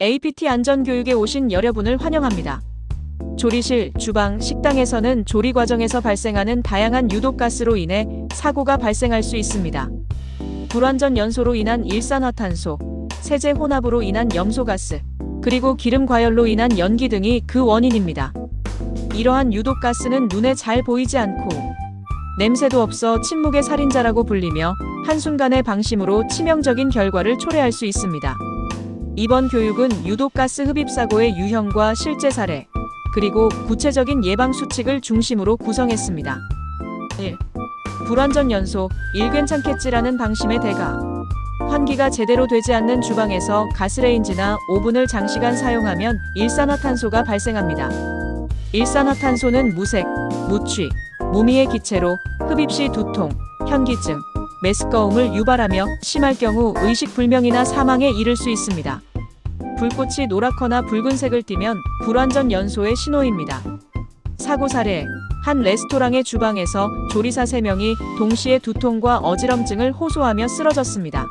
APT 안전교육에 오신 여러분을 환영합니다. 조리실, 주방, 식당에서는 조리 과정에서 발생하는 다양한 유독가스로 인해 사고가 발생할 수 있습니다. 불완전 연소로 인한 일산화탄소, 세제 혼합으로 인한 염소가스, 그리고 기름 과열로 인한 연기 등이 그 원인입니다. 이러한 유독가스는 눈에 잘 보이지 않고 냄새도 없어 침묵의 살인자라고 불리며 한순간의 방심으로 치명적인 결과를 초래할 수 있습니다. 이번 교육은 유독가스 흡입사고의 유형과 실제 사례, 그리고 구체적인 예방 수칙을 중심으로 구성했습니다. 1. 불완전 연소, 괜찮겠지라는 방심의 대가. 환기가 제대로 되지 않는 주방에서 가스레인지나 오븐을 장시간 사용하면 일산화탄소가 발생합니다. 일산화탄소는 무색, 무취, 무미의 기체로 흡입 시 두통, 현기증, 메스꺼움을 유발하며 심할 경우 의식불명이나 사망에 이를 수 있습니다. 불꽃이 노랗거나 붉은색을 띠면 불완전 연소의 신호입니다. 사고 사례: 한 레스토랑의 주방에서 조리사 3명이 동시에 두통과 어지럼증을 호소하며 쓰러졌습니다.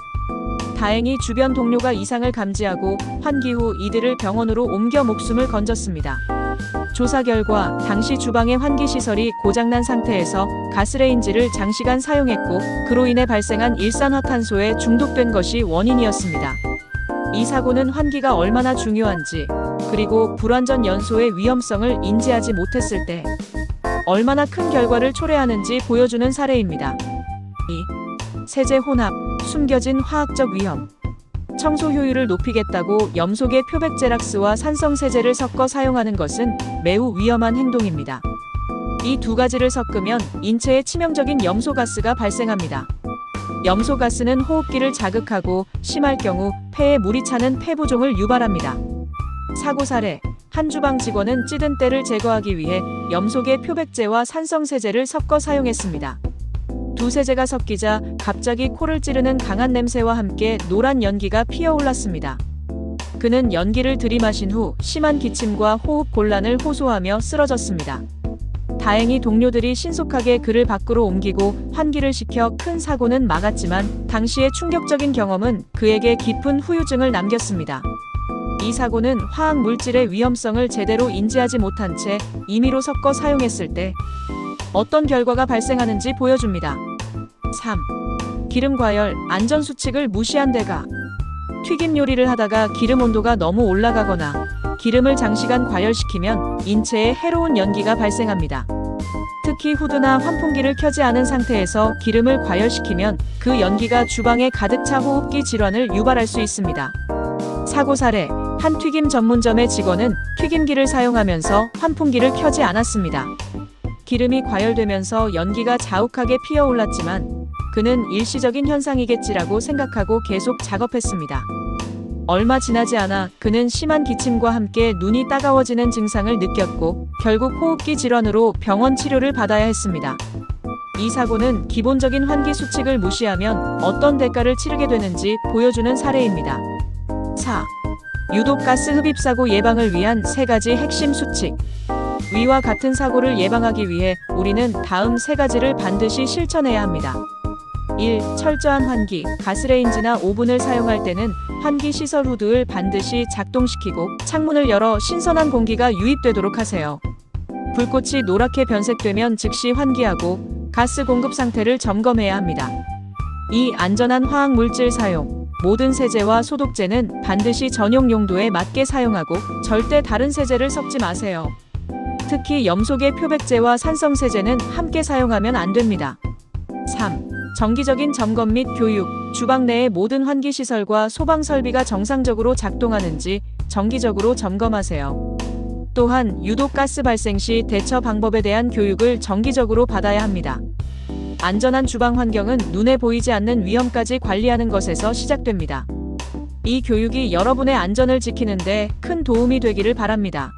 다행히 주변 동료가 이상을 감지하고 환기 후 이들을 병원으로 옮겨 목숨을 건졌습니다. 조사 결과 당시 주방의 환기시설이 고장난 상태에서 가스레인지를 장시간 사용했고 그로 인해 발생한 일산화탄소에 중독된 것이 원인이었습니다. 이 사고는 환기가 얼마나 중요한지, 그리고 불완전 연소의 위험성을 인지하지 못했을 때 얼마나 큰 결과를 초래하는지 보여주는 사례입니다. 2. 세제 혼합, 숨겨진 화학적 위험. 청소 효율을 높이겠다고 염소계 표백제락스와 산성세제를 섞어 사용하는 것은 매우 위험한 행동입니다. 이 두 가지를 섞으면 인체에 치명적인 염소가스가 발생합니다. 염소가스는 호흡기를 자극하고 심할 경우 폐에 물이 차는 폐부종을 유발합니다. 사고 사례: 한 주방 직원은 찌든 때를 제거하기 위해 염소계 표백제와 산성세제를 섞어 사용했습니다. 두 세제가 섞이자 갑자기 코를 찌르는 강한 냄새와 함께 노란 연기가 피어올랐습니다. 그는 연기를 들이마신 후 심한 기침과 호흡 곤란을 호소하며 쓰러졌습니다. 다행히 동료들이 신속하게 그를 밖으로 옮기고 환기를 시켜 큰 사고는 막았지만 당시의 충격적인 경험은 그에게 깊은 후유증을 남겼습니다. 이 사고는 화학 물질의 위험성을 제대로 인지하지 못한 채 임의로 섞어 사용했을 때 어떤 결과가 발생하는지 보여줍니다. 3. 기름 과열, 안전수칙을 무시한 대가. 튀김 요리를 하다가 기름 온도가 너무 올라가거나 기름을 장시간 과열시키면 인체에 해로운 연기가 발생합니다. 특히 후드나 환풍기를 켜지 않은 상태에서 기름을 과열시키면 그 연기가 주방에 가득 차 호흡기 질환을 유발할 수 있습니다. 사고 사례: 한 튀김 전문점의 직원은 튀김기를 사용하면서 환풍기를 켜지 않았습니다. 기름이 과열되면서 연기가 자욱하게 피어올랐지만 그는 일시적인 현상이겠지라고 생각하고 계속 작업했습니다. 얼마 지나지 않아 그는 심한 기침과 함께 눈이 따가워지는 증상을 느꼈고 결국 호흡기 질환으로 병원 치료를 받아야 했습니다. 이 사고는 기본적인 환기 수칙을 무시하면 어떤 대가를 치르게 되는지 보여주는 사례입니다. 4. 유독가스 흡입사고 예방을 위한 3가지 핵심 수칙. 위와 같은 사고를 예방하기 위해 우리는 다음 3가지를 반드시 실천해야 합니다. 1. 철저한 환기. 가스레인지나 오븐을 사용할 때는 환기 시설 후드를 반드시 작동시키고 창문을 열어 신선한 공기가 유입되도록 하세요. 불꽃이 노랗게 변색되면 즉시 환기하고 가스 공급 상태를 점검해야 합니다. 2. 안전한 화학 물질 사용. 모든 세제와 소독제는 반드시 전용 용도에 맞게 사용하고 절대 다른 세제를 섞지 마세요. 특히 염소계 표백제와 산성세제는 함께 사용하면 안 됩니다. 3. 정기적인 점검 및 교육. 주방 내의 모든 환기시설과 소방설비가 정상적으로 작동하는지 정기적으로 점검하세요. 또한 유독가스 발생 시 대처 방법에 대한 교육을 정기적으로 받아야 합니다. 안전한 주방 환경은 눈에 보이지 않는 위험까지 관리하는 것에서 시작됩니다. 이 교육이 여러분의 안전을 지키는 데 큰 도움이 되기를 바랍니다.